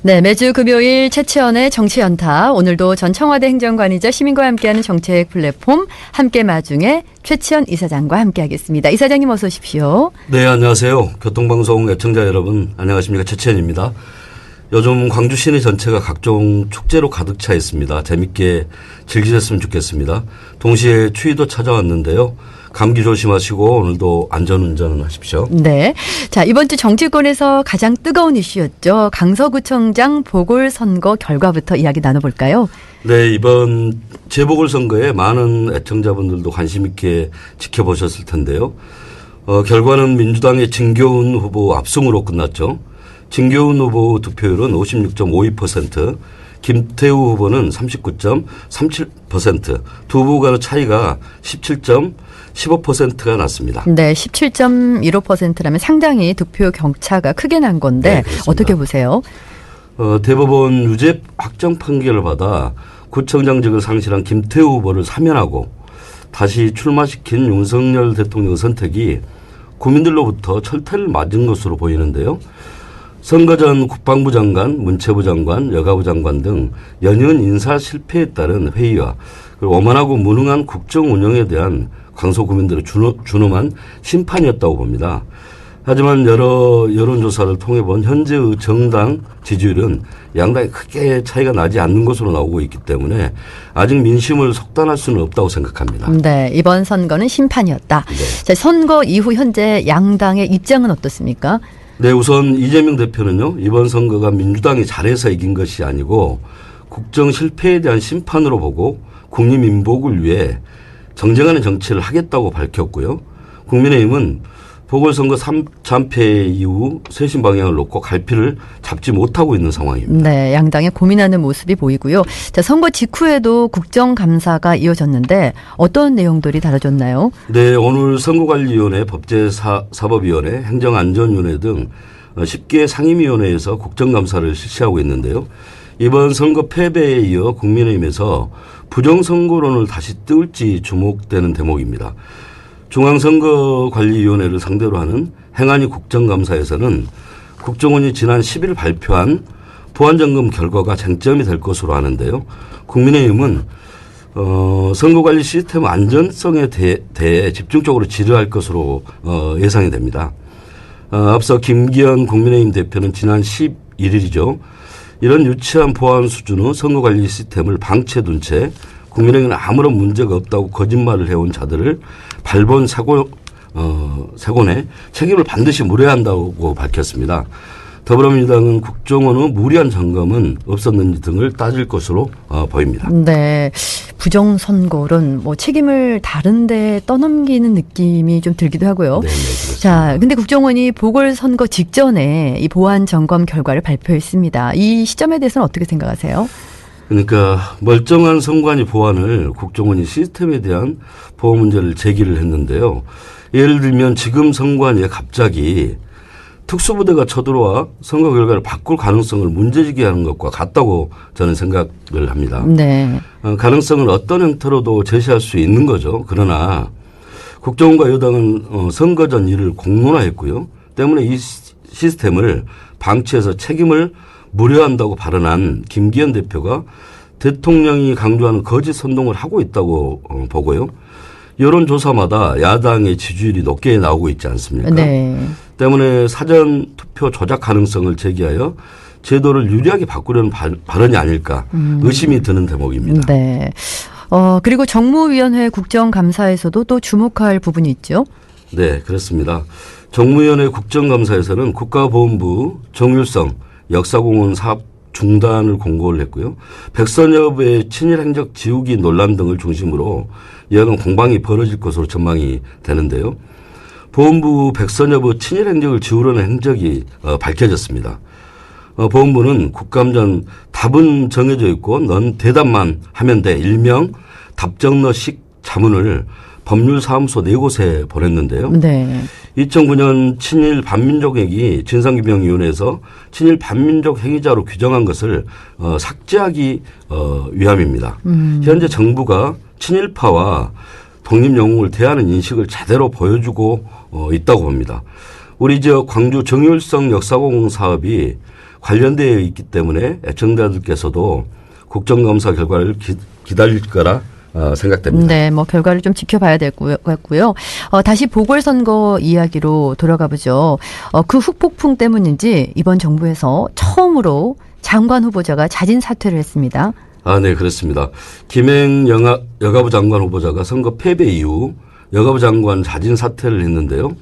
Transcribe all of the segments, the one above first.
네, 매주 금요일 최치원의 정치연타. 오늘도 전 청와대 행정관이자 시민과 함께하는 정책 플랫폼 함께 마중에 최치원 이사장과 함께하겠습니다. 이사장님 어서 오십시오. 네, 안녕하세요. 교통방송 애청자 여러분 안녕하십니까. 최치원입니다. 요즘 광주 시내 전체가 각종 축제로 가득 차 있습니다. 재밌게 즐기셨으면 좋겠습니다. 동시에 추위도 찾아왔는데요. 감기 조심하시고 오늘도 안전운전 하십시오. 네. 자, 이번 주 정치권에서 가장 뜨거운 이슈였죠. 강서구청장 보궐선거 결과부터 이야기 나눠볼까요? 네, 이번 재보궐선거에 많은 애청자분들도 관심 있게 지켜보셨을 텐데요. 결과는 민주당의 진교훈 후보 압승으로 끝났죠. 진교훈 후보 득표율은 56.52%, 김태우 후보는 39.37%, 두 후보 간의 차이가 17.15%가 났습니다. 네, 17.15%라면 상당히 득표 격차가 크게 난 건데 네, 어떻게 보세요? 대법원 유죄 확정 판결을 받아 구청장직을 상실한 김태우 후보를 사면하고 다시 출마시킨 윤석열 대통령 선택이 국민들로부터 철퇴를 맞은 것으로 보이는데요. 선거 전 국방부 장관, 문체부 장관, 여가부 장관 등 연이은 인사 실패에 따른 회의와 그리고 오만하고 무능한 국정 운영에 대한 강서 구민들의 준엄한 심판이었다고 봅니다. 하지만 여러 여론조사를 통해 본 현재의 정당 지지율은 양당이 크게 차이가 나지 않는 것으로 나오고 있기 때문에 아직 민심을 속단할 수는 없다고 생각합니다. 네, 이번 선거는 심판이었다. 네. 자, 선거 이후 현재 양당의 입장은 어떻습니까? 네, 우선 이재명 대표는요, 이번 선거가 민주당이 잘해서 이긴 것이 아니고 국정 실패에 대한 심판으로 보고 국민 민복을 위해 정쟁하는 정치를 하겠다고 밝혔고요. 국민의힘은 보궐선거 3참패 이후 쇄신 방향을 놓고 갈피를 잡지 못하고 있는 상황입니다. 네, 양당이 고민하는 모습이 보이고요. 자, 선거 직후에도 국정감사가 이어졌는데 어떤 내용들이 다뤄졌나요? 네, 오늘 선거관리위원회, 법제사법위원회, 행정안전위원회 등 10개 상임위원회에서 국정감사를 실시하고 있는데요. 이번 선거 패배에 이어 국민의힘에서 부정선거론을 다시 띄울지 주목되는 대목입니다. 중앙선거관리위원회를 상대로 하는 행안위 국정감사에서는 국정원이 지난 10일 발표한 보안점검 결과가 쟁점이 될 것으로 하는데요. 국민의힘은 선거관리 시스템 안전성에 대해 집중적으로 질의할 것으로 예상이 됩니다. 앞서 김기현 국민의힘 대표는 지난 11일이죠. 이런 유치한 보안 수준의 선거관리 시스템을 방치해둔 채 국민에게는 아무런 문제가 없다고 거짓말을 해온 자들을 발본 사곤에 책임을 반드시 물어야 한다고 밝혔습니다. 더불어민주당은 국정원의 무리한 점검은 없었는지 등을 따질 것으로 보입니다. 네, 부정선거론 책임을 다른데 떠넘기는 느낌이 좀 들기도 하고요. 네, 그렇습니다. 자, 근데 국정원이 보궐선거 직전에 이 보안 점검 결과를 발표했습니다. 이 시점에 대해서는 어떻게 생각하세요? 그러니까 멀쩡한 선관위 보안을 국정원이 시스템에 대한 보호 문제를 제기를 했는데요. 예를 들면 지금 선관위에 갑자기 특수부대가 쳐들어와 선거 결과를 바꿀 가능성을 문제제기하는 것과 같다고 저는 생각을 합니다. 네. 가능성을 어떤 형태로도 제시할 수 있는 거죠. 그러나 국정원과 여당은 선거 전 일을 공론화했고요. 때문에 이 시스템을 방치해서 책임을 무려한다고 발언한 김기현 대표가 대통령이 강조하는 거짓 선동을 하고 있다고 보고요. 여론조사마다 야당의 지지율이 높게 나오고 있지 않습니까? 네. 때문에 사전 투표 조작 가능성을 제기하여 제도를 유리하게 바꾸려는 발언이 아닐까 의심이 드는 대목입니다. 네. 그리고 정무위원회 국정감사에서도 또 주목할 부분이 있죠? 네, 그렇습니다. 정무위원회 국정감사에서는 국가보훈부 정율성 역사공원 사업 중단을 공고를 했고요. 백선엽의 친일 행적 지우기 논란 등을 중심으로 여하간 공방이 벌어질 것으로 전망이 되는데요. 보훈부 백선엽의 친일 행적을 지우려는 행적이 밝혀졌습니다. 보훈부는 국감전 답은 정해져 있고 넌 대답만 하면 돼. 일명 답정너식 자문을 법률사무소 4곳에 보냈는데요. 네. 2009년 친일 반민족행위 진상규명위원회에서 친일 반민족 행위자로 규정한 것을 삭제하기 위함입니다. 현재 정부가 친일파와 독립영웅을 대하는 인식을 제대로 보여주고 있다고 봅니다. 우리 지역 광주 정율성 역사공원 사업이 관련되어 있기 때문에 애청자들께서도 국정감사 결과를 기다릴 거라 생각됩니다. 네, 뭐 결과를 좀 지켜봐야 될 것 같고요. 다시 보궐선거 이야기로 돌아가 보죠. 그 후폭풍 때문인지 이번 정부에서 처음으로 장관 후보자가 자진 사퇴를 했습니다. 네, 그렇습니다. 김행 여가부 장관 후보자가 선거 패배 이후 여가부 장관 자진 사퇴를 했는데요.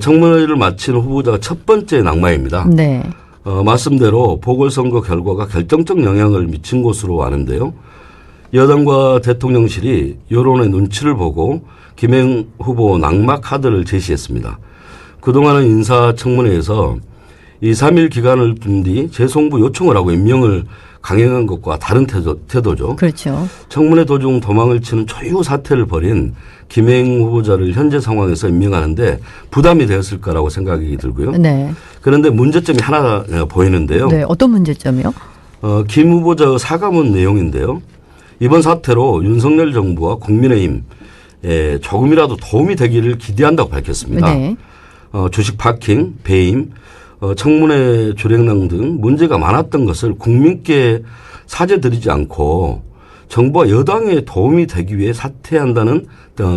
청문회를 마친 후보자가 첫 번째 낙마입니다. 네. 말씀대로 보궐선거 결과가 결정적 영향을 미친 것으로 아는데요. 여당과 대통령실이 여론의 눈치를 보고 김행 후보 낙마 카드를 제시했습니다. 그동안은 인사청문회에서 2, 3일 기간을 둔 뒤 재송부 요청을 하고 임명을 강행한 것과 다른 태도죠. 그렇죠. 청문회 도중 도망을 치는 초유 사태를 벌인 김행 후보자를 현재 상황에서 임명하는데 부담이 되었을 거라고 생각이 들고요. 네. 그런데 문제점이 하나 보이는데요. 네, 어떤 문제점이요? 김 후보자의 사과문 내용인데요. 이번 사태로 윤석열 정부와 국민의힘에 조금이라도 도움이 되기를 기대한다고 밝혔습니다. 네. 주식 파킹, 배임, 청문회 조력랑 등 문제가 많았던 것을 국민께 사죄드리지 않고 정부와 여당에 도움이 되기 위해 사퇴한다는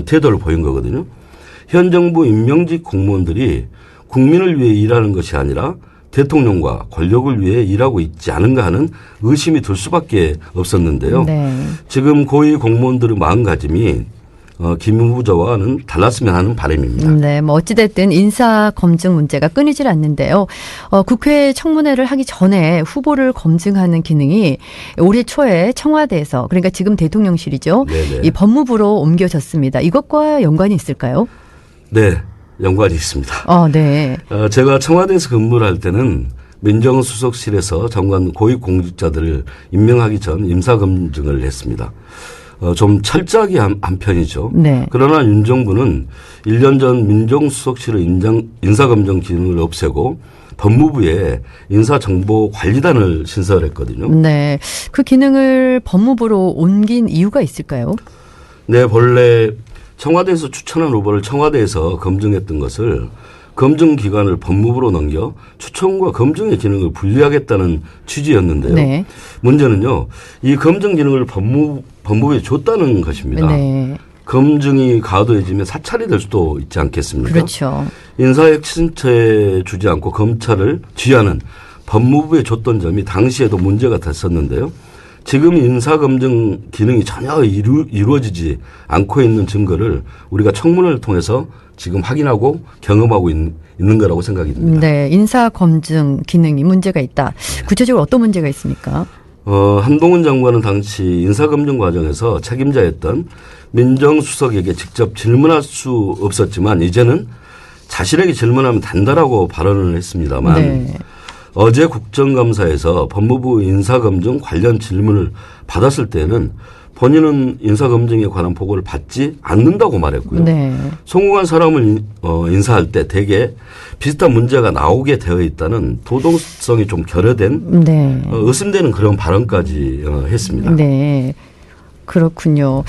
태도를 보인 거거든요. 현 정부 임명직 공무원들이 국민을 위해 일하는 것이 아니라 대통령과 권력을 위해 일하고 있지 않은가 하는 의심이 들 수밖에 없었는데요. 네. 지금 고위 공무원들의 마음가짐이 김 후보자와는 달랐으면 하는 바람입니다. 네, 뭐 어찌됐든 인사 검증 문제가 끊이질 않는데요. 국회 청문회를 하기 전에 후보를 검증하는 기능이 올해 초에 청와대에서, 그러니까 지금 대통령실이죠. 네네. 이 법무부로 옮겨졌습니다. 이것과 연관이 있을까요? 네, 연관이 있습니다. 네. 제가 청와대에서 근무를 할 때는 민정수석실에서 장관 고위공직자들을 임명하기 전 임사검증을 했습니다. 좀 철저하게 한 편이죠. 네. 그러나 윤 정부는 1년 전 민정수석실의 인사검증 기능을 없애고 법무부에 인사정보관리단을 신설했거든요. 네. 그 기능을 법무부로 옮긴 이유가 있을까요? 네, 본래 청와대에서 추천한 후보를 청와대에서 검증했던 것을 검증 기관을 법무부로 넘겨 추천과 검증의 기능을 분리하겠다는 취지였는데요. 네. 문제는요, 이 검증 기능을 법무부에 줬다는 것입니다. 네. 검증이 과도해지면 사찰이 될 수도 있지 않겠습니까? 그렇죠. 인사혁신처에 주지 않고 검찰을 쥐하는 법무부에 줬던 점이 당시에도 문제가 됐었는데요. 지금 인사검증 기능이 전혀 이루어지지 않고 있는 증거를 우리가 청문회를 통해서 지금 확인하고 경험하고 있는 거라고 생각이 듭니다. 네. 인사검증 기능이 문제가 있다. 구체적으로 어떤 문제가 있습니까? 한동훈 장관은 당시 인사검증 과정에서 책임자였던 민정수석에게 직접 질문할 수 없었지만 이제는 자신에게 질문하면 된다라고 발언을 했습니다만 네. 어제 국정감사에서 법무부 인사검증 관련 질문을 받았을 때는 본인은 인사검증에 관한 보고를 받지 않는다고 말했고요. 네. 성공한 사람을 인사할 때 대개 비슷한 문제가 나오게 되어 있다는 도덕성이 좀 결여된 네. 의심되는 그런 발언까지 했습니다. 네. 그렇군요.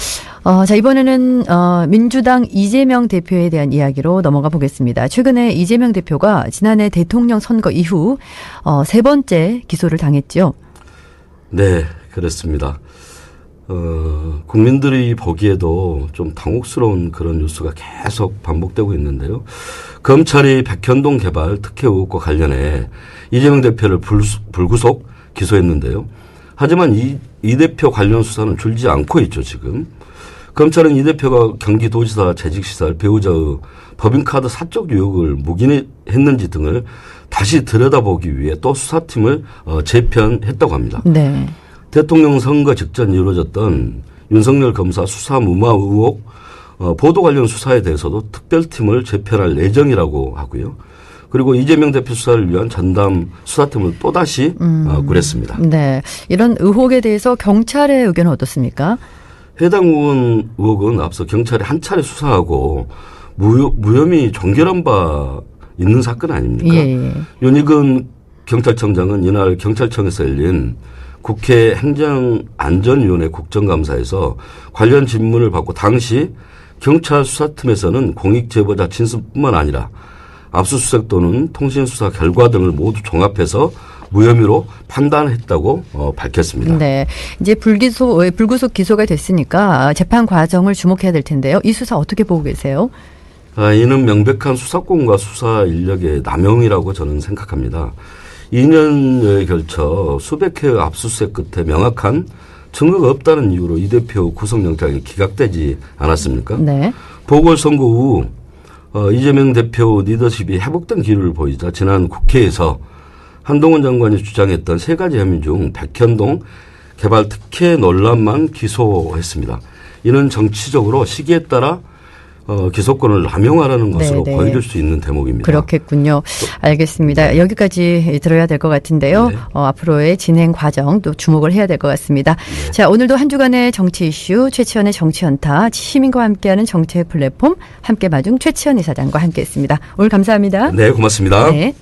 자, 이번에는 민주당 이재명 대표에 대한 이야기로 넘어가 보겠습니다. 최근에 이재명 대표가 지난해 대통령 선거 이후 세 번째 기소를 당했죠. 네, 그렇습니다. 국민들이 보기에도 좀 당혹스러운 그런 뉴스가 계속 반복되고 있는데요. 검찰이 백현동 개발 특혜 의혹과 관련해 이재명 대표를 불구속 기소했는데요. 하지만 이 대표 관련 수사는 줄지 않고 있죠, 지금. 검찰은 이 대표가 경기도지사 재직시설 배우자의 법인카드 사적 유혹을 묵인했는지 등을 다시 들여다보기 위해 또 수사팀을 재편했다고 합니다. 네. 대통령 선거 직전 이루어졌던 윤석열 검사 수사 무마 의혹 보도 관련 수사에 대해서도 특별팀을 재편할 예정이라고 하고요. 그리고 이재명 대표 수사를 위한 전담 수사팀을 또다시 꾸렸습니다. 네. 이런 의혹에 대해서 경찰의 의견은 어떻습니까? 해당 의혹은 앞서 경찰이 한 차례 수사하고 무혐의 종결한 바 있는 사건 아닙니까? 예. 윤희근 경찰청장은 이날 경찰청에서 열린 국회 행정안전위원회 국정감사에서 관련 질문을 받고 당시 경찰 수사팀에서는 공익제보자 진술뿐만 아니라 압수수색 또는 통신수사 결과 등을 모두 종합해서 무혐의로 판단했다고 밝혔습니다. 네. 이제 불구속 기소가 됐으니까 재판 과정을 주목해야 될 텐데요. 이 수사 어떻게 보고 계세요? 이는 명백한 수사권과 수사 인력의 남용이라고 저는 생각합니다. 2년여에 걸쳐 수백 회의 압수수색 끝에 명확한 증거가 없다는 이유로 이 대표 구속영장이 기각되지 않았습니까? 네. 보궐선거 후 이재명 대표 리더십이 회복된 기류를 보이자 지난 국회에서 한동훈 장관이 주장했던 세 가지 혐의 중 백현동 개발 특혜 논란만 기소했습니다. 이는 정치적으로 시기에 따라 기소권을 남용하라는 것으로 네네. 보여줄 수 있는 대목입니다. 그렇겠군요. 알겠습니다. 여기까지 들어야 될 것 같은데요. 네. 앞으로의 진행 과정 또 주목을 해야 될 것 같습니다. 네. 자, 오늘도 한 주간의 정치 이슈 최치원의 정치연타 시민과 함께하는 정치의 플랫폼 함께 마중 최치원 이사장과 함께했습니다. 오늘 감사합니다. 네, 고맙습니다. 네.